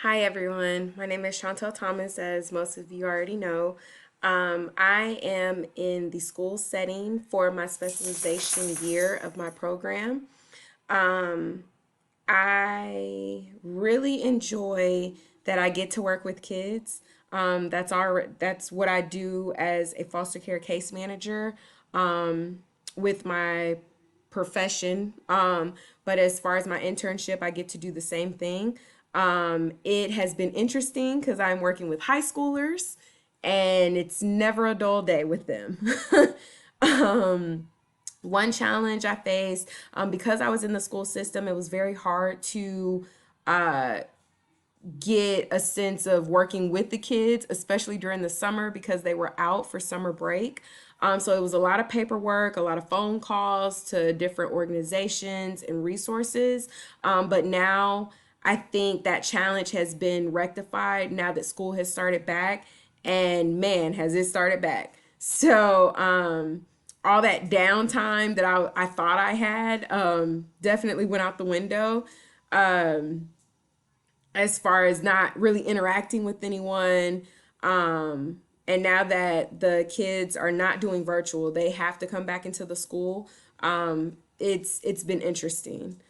Hi everyone, my name is Chantel Thomas, as most of you already know. I am in the school setting for my specialization year of my program. Um, I really enjoy that I get to work with kids. That's what I do as a foster care case manager with my profession. But as far as my internship, I get to do the same thing. It has been interesting because I'm working with high schoolers, and it's never a dull day with them. um, One challenge I faced, because I was in the school system, it was very hard to get a sense of working with the kids, especially during the summer because they were out for summer break. So it was a lot of paperwork, a lot of phone calls to different organizations and resources. But now I think that challenge has been rectified now that school has started back. And man, has it started back. All that downtime that I thought I had definitely went out the window. Um, as far as not really interacting with anyone. And now that the kids are not doing virtual, they have to come back into the school. It's been interesting.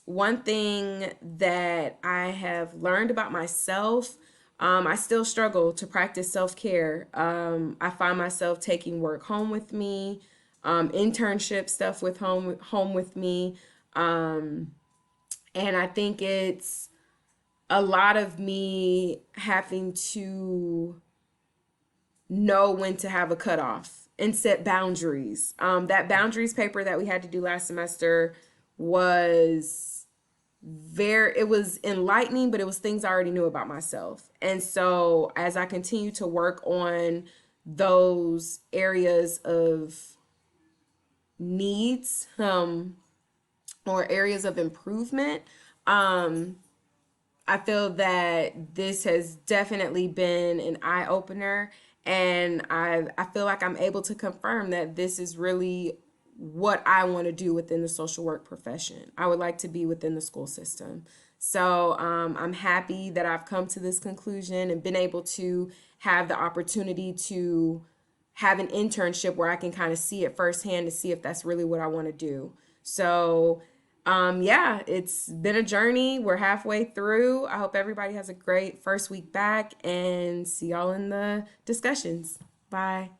One thing that I have learned about myself, I still struggle to practice self care. I find myself taking work home with me, internship stuff with home with me, and I think it's a lot of me having to know when to have a cutoff and set boundaries. That boundaries paper that we had to do last semester was it was enlightening, but it was things I already knew about myself. And so as I continue to work on those areas of needs, or areas of improvement, um, I feel that this has definitely been an eye opener, and I feel like I'm able to confirm that this is really what I want to do within the social work profession. I would like to be within the school system. So I'm happy that I've come to this conclusion and been able to have the opportunity to have an internship where I can kind of see it firsthand to see if that's really what I want to do. So, yeah, it's been a journey. We're halfway through. I hope everybody has a great first week back and see y'all in the discussions. Bye.